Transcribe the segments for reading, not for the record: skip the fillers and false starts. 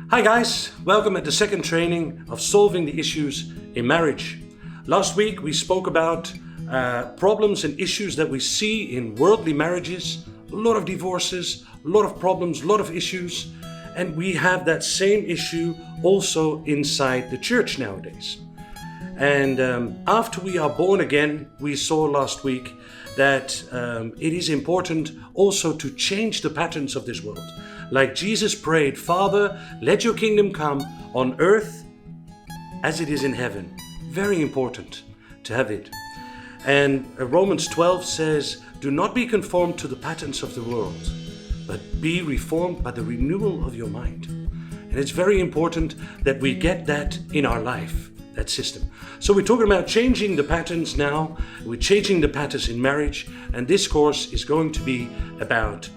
Hi guys, welcome at the second training of solving the issues in marriage. Last week we spoke about problems and issues that we see in worldly marriages, a lot of divorces, a lot of problems, a lot of issues, and we have that same issue also inside the church nowadays. And after we are born again, we saw last week that it is important also to change the patterns of this world. Like Jesus prayed, Father, let your kingdom come on earth as it is in heaven. Very important to have it. And Romans 12 says, do not be conformed to the patterns of the world, but be reformed by the renewal of your mind. And it's very important that we get that in our life, that system. So we're talking about changing the patterns now. We're changing the patterns in marriage. And this course is going to be about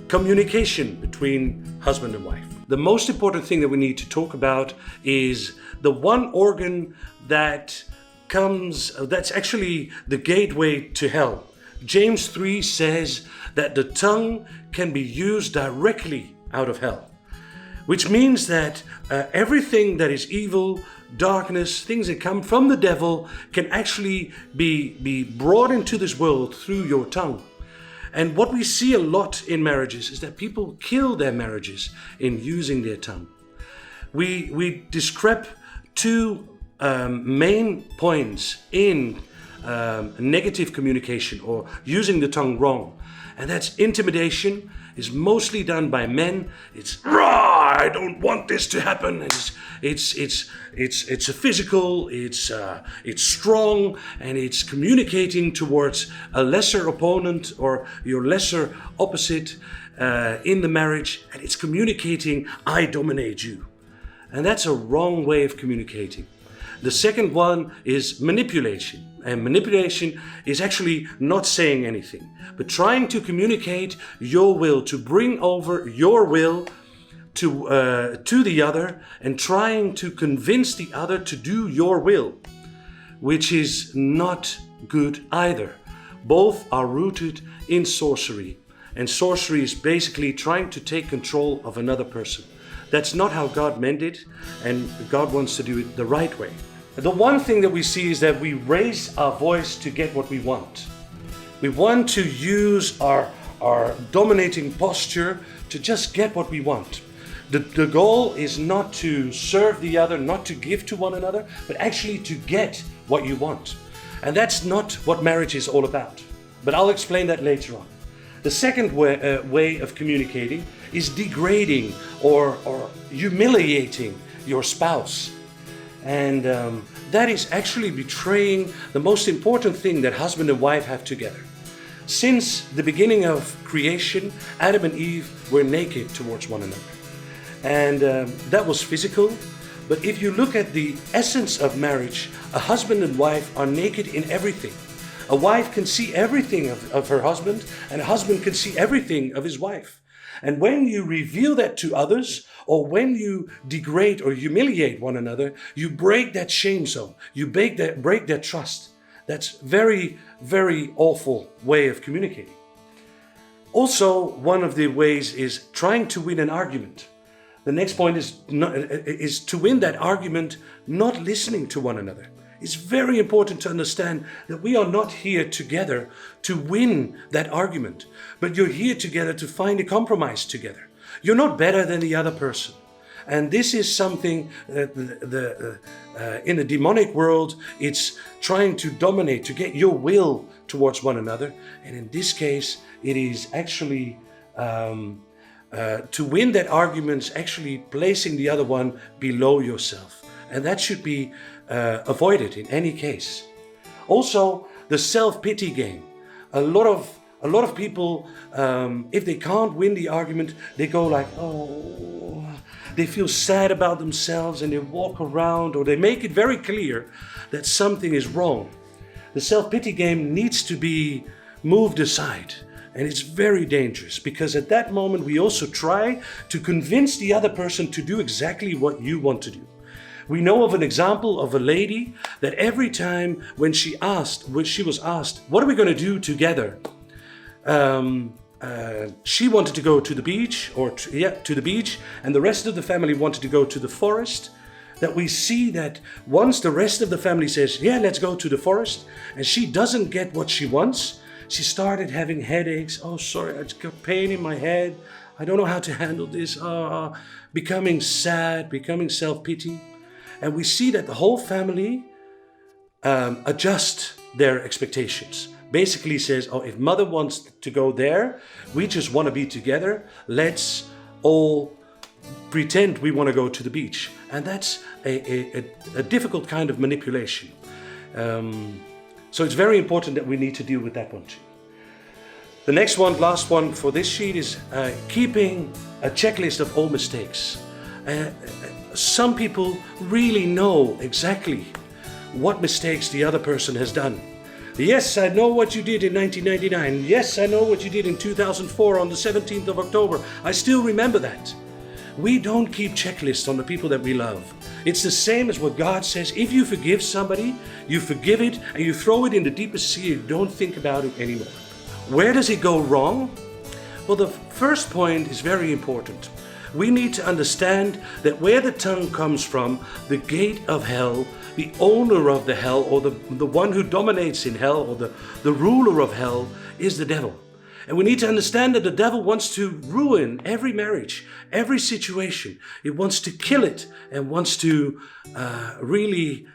communication between husband and wife. The most important thing that we need to talk about is the one organ that's actually the gateway to hell. James 3 says that the tongue can be used directly out of hell, which means that everything that is evil, darkness, things that come from the devil can actually be brought into this world through your tongue. And what we see a lot in marriages is that people kill their marriages in using their tongue. We describe two main points in negative communication or using the tongue wrong. And that's intimidation. Is mostly done by men. It's rah, I don't want this to happen. It's a physical. It's strong, and it's communicating towards a lesser opponent or your lesser opposite in the marriage, and it's communicating, I dominate you, and that's a wrong way of communicating. The second one is manipulation. And manipulation is actually not saying anything, but trying to communicate your will, to bring over your will to the other, and trying to convince the other to do your will, which is not good either. Both are rooted in sorcery. And sorcery is basically trying to take control of another person. That's not how God meant it, and God wants to do it the right way. The one thing that we see is that we raise our voice to get what we want. We want to use our dominating posture to just get what we want. The goal is not to serve the other, not to give to one another, but actually to get what you want. And that's not what marriage is all about. But I'll explain that later on. The second way of communicating is degrading or humiliating your spouse. And that is actually betraying the most important thing that husband and wife have together. Since the beginning of creation, Adam and Eve were naked towards one another. And that was physical. But if you look at the essence of marriage, a husband and wife are naked in everything. A wife can see everything of her husband, and a husband can see everything of his wife. And when you reveal that to others, or when you degrade or humiliate one another, you break that shame zone. You break that trust. That's very, very awful way of communicating. Also, one of the ways is trying to win an argument. The next point is to win that argument, not listening to one another. It's very important to understand that we are not here together to win that argument, but you're here together to find a compromise together. You're not better than the other person. And this is something that in the demonic world, it's trying to dominate, to get your will towards one another. And in this case, it is actually to win that argument, actually placing the other one below yourself. And that should be avoided in any case. Also, the self-pity game. A lot of people, if they can't win the argument, they go like, oh, they feel sad about themselves, and they walk around, or they make it very clear that something is wrong. The self-pity game needs to be moved aside. And it's very dangerous, because at that moment we also try to convince the other person to do exactly what you want to do. We know of an example of a lady that every time when she was asked, what are we going to do together? she wanted to go to the beach, to the beach, and the rest of the family wanted to go to the forest, that we see that once the rest of the family says, yeah, let's go to the forest, and she doesn't get what she wants, she started having headaches. Oh, sorry, I just got pain in my head. I don't know how to handle this. Becoming sad, becoming self-pity. And we see that the whole family adjust their expectations. Basically says, oh, if mother wants to go there, we just want to be together. Let's all pretend we want to go to the beach. And that's a difficult kind of manipulation. So it's very important that we need to deal with that one too. The next one, last one for this sheet, is keeping a checklist of all mistakes. Some people really know exactly what mistakes the other person has done. Yes, I know what you did in 1999. Yes, I know what you did in 2004 on the 17th of October. I still remember that. We don't keep checklists on the people that we love. It's the same as what God says. If you forgive somebody, you forgive it and you throw it in the deepest sea. You don't think about it anymore. Where does it go wrong? Well, the first point is very important. We need to understand that where the tongue comes from, the gate of hell, the owner of the hell, or the one who dominates in hell, or the ruler of hell, is the devil. And we need to understand that the devil wants to ruin every marriage, every situation. It wants to kill it and wants to really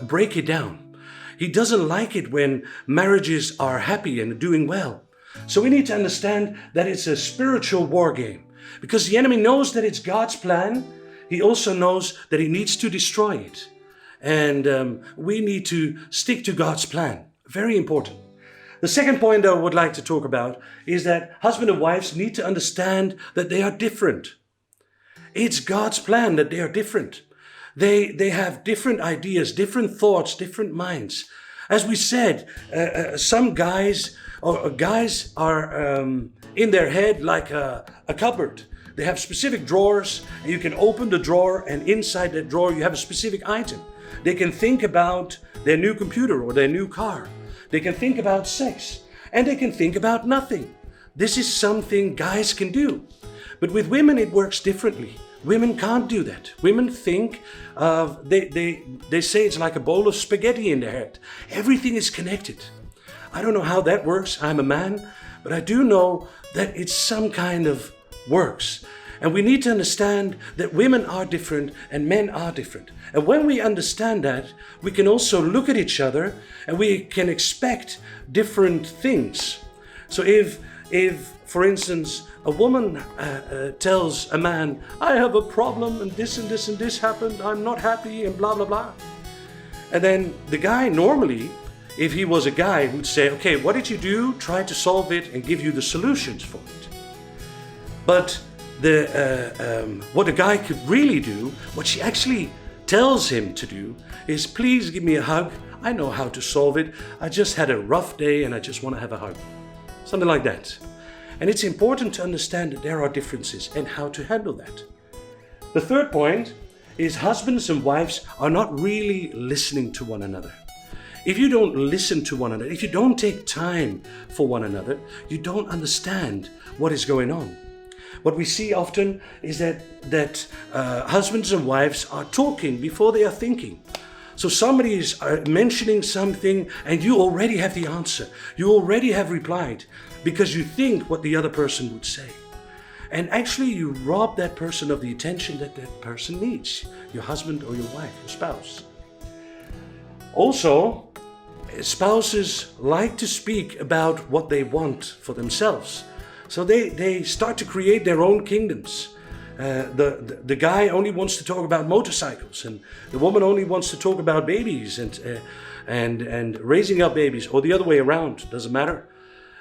break it down. He doesn't like it when marriages are happy and doing well. So we need to understand that it's a spiritual war game. Because the enemy knows that it's God's plan, he also knows that he needs to destroy it. And we need to stick to God's plan. Very important. The second point I would like to talk about is that husband and wives need to understand that they are different. It's God's plan that they are different. They have different ideas, different thoughts, different minds. As we said, some guys are in their head like a cupboard. They have specific drawers, and you can open the drawer, and inside that drawer you have a specific item. They can think about their new computer or their new car. They can think about sex, and they can think about nothing. This is something guys can do. But with women it works differently. Women can't do that. Women think they say it's like a bowl of spaghetti in their head. Everything is connected. I don't know how that works. I'm a man, but I do know that it's some kind of works. And we need to understand that women are different and men are different. And when we understand that, we can also look at each other and we can expect different things. So if for instance, a woman tells a man, I have a problem and this and this and this happened, I'm not happy and blah, blah, blah. And then the guy normally, if he was a guy, would say, okay, what did you do? Try to solve it and give you the solutions for it. But what the guy could really do, what she actually tells him to do, is please give me a hug. I know how to solve it. I just had a rough day and I just want to have a hug. Something like that. And it's important to understand that there are differences and how to handle that. The third point is husbands and wives are not really listening to one another. If you don't listen to one another, if you don't take time for one another, you don't understand what is going on. What we see often is that husbands and wives are talking before they are thinking. So somebody is mentioning something and you already have the answer. You already have replied because you think what the other person would say. And actually you rob that person of the attention that that person needs, your husband or your wife, your spouse. Also, spouses like to speak about what they want for themselves. So they start to create their own kingdoms. The guy only wants to talk about motorcycles, and the woman only wants to talk about babies and raising up babies, or the other way around, doesn't matter.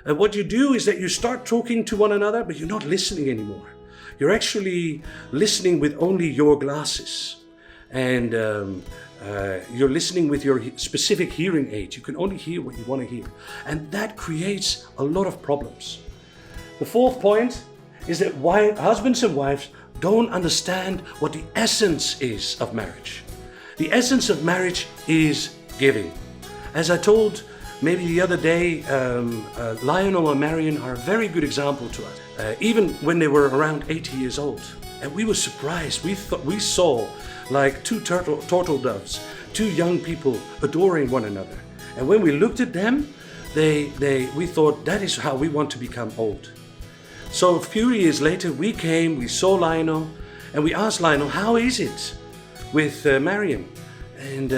What you do is that you start talking to one another, but you're not listening anymore. You're actually listening with only your glasses, and you're listening with your specific hearing aid. You can only hear what you want to hear, and that creates a lot of problems. The fourth point is that husbands and wives don't understand what the essence is of marriage. The essence of marriage is giving. As I told Maybe the other day, Lionel and Marion are a very good example to us. Even when they were around 80 years old. And we were surprised. We saw like two turtle doves, two young people adoring one another. And when we looked at them, we thought that is how we want to become old. So a few years later, we saw Lionel, and we asked Lionel, how is it with Marion? And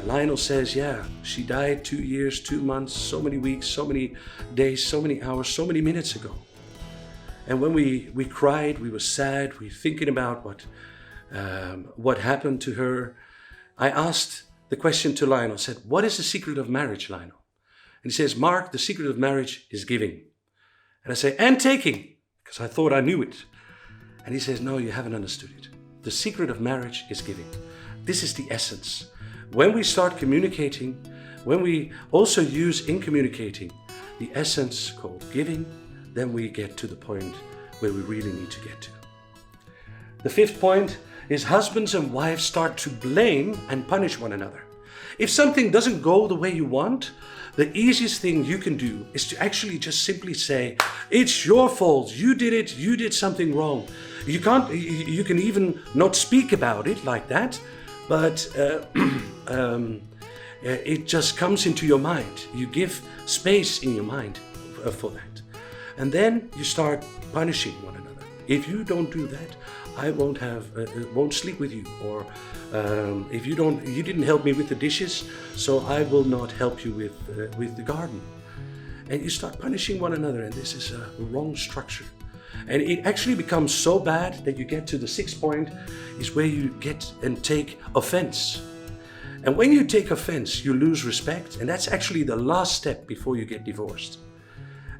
Lionel says, yeah, she died 2 years, 2 months, so many weeks, so many days, so many hours, so many minutes ago. And when we cried, we were sad, we were thinking about what happened to her. I asked the question to Lionel, I said, what is the secret of marriage, Lionel? And he says, Mark, the secret of marriage is giving. And I say, and taking, because I thought I knew it. And he says, no, you haven't understood it. The secret of marriage is giving. This is the essence. When we start communicating, when we also use in communicating the essence called giving, then we get to the point where we really need to get to. The fifth point is husbands and wives start to blame and punish one another. If something doesn't go the way you want, the easiest thing you can do is to actually just simply say, it's your fault, you did it, you did something wrong. You can even not speak about it like that, but it just comes into your mind. You give space in your mind for that. And then you start punishing one another. If you don't do that, I won't sleep with you. Or if you didn't help me with the dishes, so I will not help you with the garden. And you start punishing one another, and this is a wrong structure. And it actually becomes so bad that you get to the sixth point, is where you get and take offense. And when you take offense, you lose respect, and that's actually the last step before you get divorced.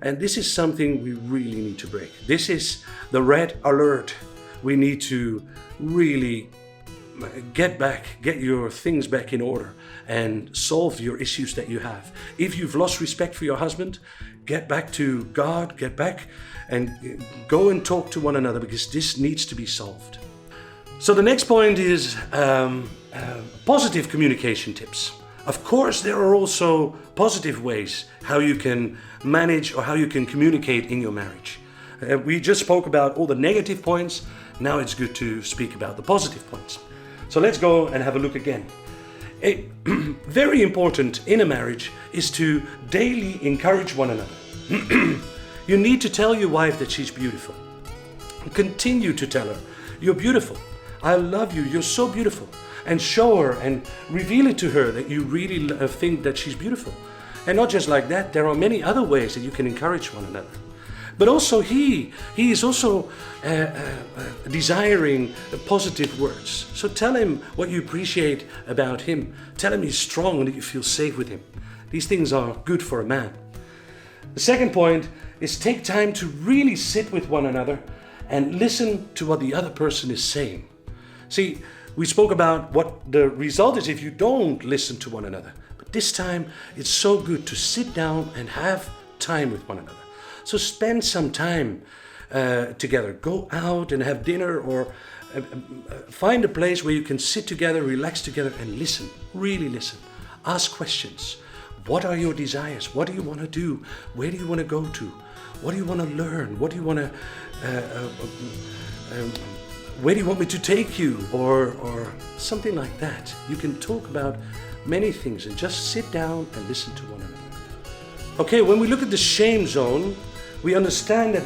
And this is something we really need to break. This is the red alert. We need to really get your things back in order and solve your issues that you have. If you've lost respect for your husband, get back to God, get back and go and talk to one another, because this needs to be solved. So the next point is positive communication tips. Of course, there are also positive ways how you can manage or how you can communicate in your marriage. We just spoke about all the negative points. Now it's good to speak about the positive points. So let's go and have a look again. Very important in a marriage is to daily encourage one another. You need to tell your wife that she's beautiful. Continue to tell her, you're beautiful. I love you. You're so beautiful. And show her and reveal it to her that you really think that she's beautiful. And not just like that, there are many other ways that you can encourage one another. But also he is also desiring positive words. So tell him what you appreciate about him. Tell him he's strong and that you feel safe with him. These things are good for a man. The second point is take time to really sit with one another and listen to what the other person is saying. See, we spoke about what the result is if you don't listen to one another. But this time, it's so good to sit down and have time with one another. So spend some time together. Go out and have dinner, or find a place where you can sit together, relax together and listen. Really listen. Ask questions. What are your desires? What do you want to do? Where do you want to go to? What do you want to learn? What do you want to... where do you want me to take you? Or something like that. You can talk about many things and just sit down and listen to one another. Okay, when we look at the shame zone, we understand that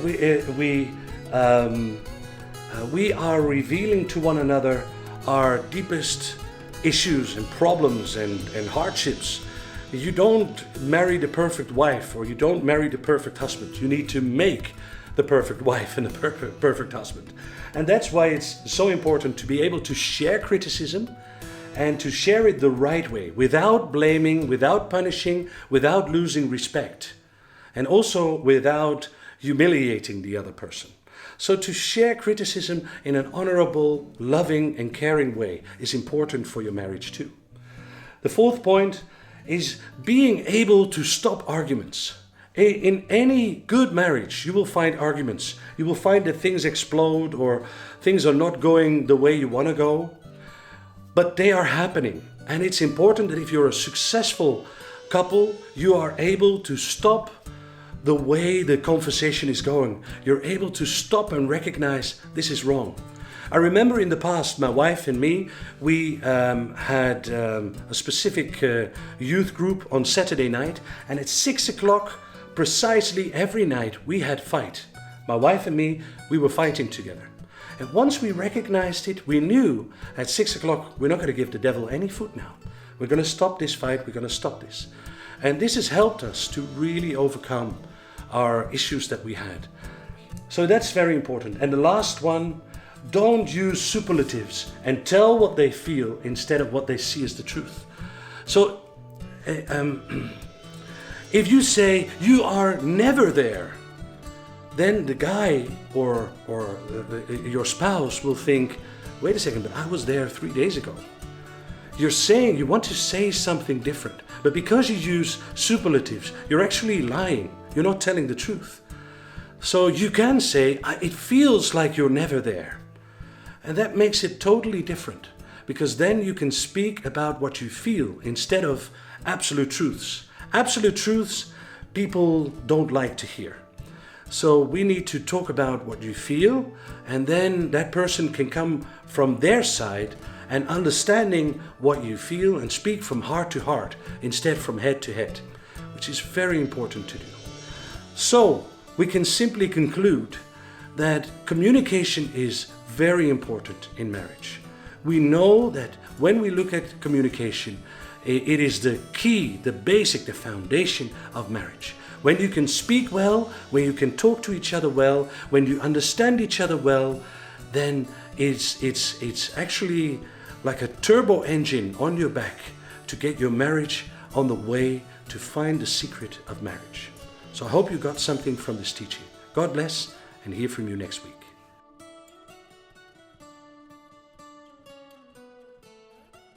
we are revealing to one another our deepest issues and problems and hardships. You don't marry the perfect wife, or you don't marry the perfect husband. You need to make the perfect wife and the perfect husband. And that's why it's so important to be able to share criticism and to share it the right way, without blaming, without punishing, without losing respect, and also without humiliating the other person. So to share criticism in an honorable, loving and caring way is important for your marriage too. The fourth point is being able to stop arguments. In any good marriage, you will find arguments. You will find that things explode or things are not going the way you want to go. But they are happening. And it's important that if you're a successful couple, you are able to stop the way the conversation is going. You're able to stop and recognize this is wrong. I remember in the past, my wife and me, we had a specific youth group on Saturday night, and at 6 o'clock precisely every night we had fight. My wife and me, we were fighting together. And once we recognized it, we knew at 6 o'clock we're not going to give the devil any foot now. We're going to stop this fight, we're going to stop this. And this has helped us to really overcome our issues that we had. So that's very important. And the last one, don't use superlatives and tell what they feel instead of what they see as the truth. So if you say you are never there, then the guy or your spouse will think, wait a second, but I was there 3 days ago. You're saying you want to say something different, but because you use superlatives, you're actually lying. You're not telling the truth. So you can say, it feels like you're never there. And that makes it totally different, because then you can speak about what you feel instead of absolute truths. Absolute truths people don't like to hear. So we need to talk about what you feel, and then that person can come from their side and understanding what you feel and speak from heart to heart instead from head to head, which is very important to do. So we can simply conclude that communication is very important in marriage. We know that when we look at communication, it is the key, the basic, the foundation of marriage. When you can speak well, when you can talk to each other well, when you understand each other well, then it's actually like a turbo engine on your back to get your marriage on the way to find the secret of marriage. So I hope you got something from this teaching. God bless, and hear from you next week.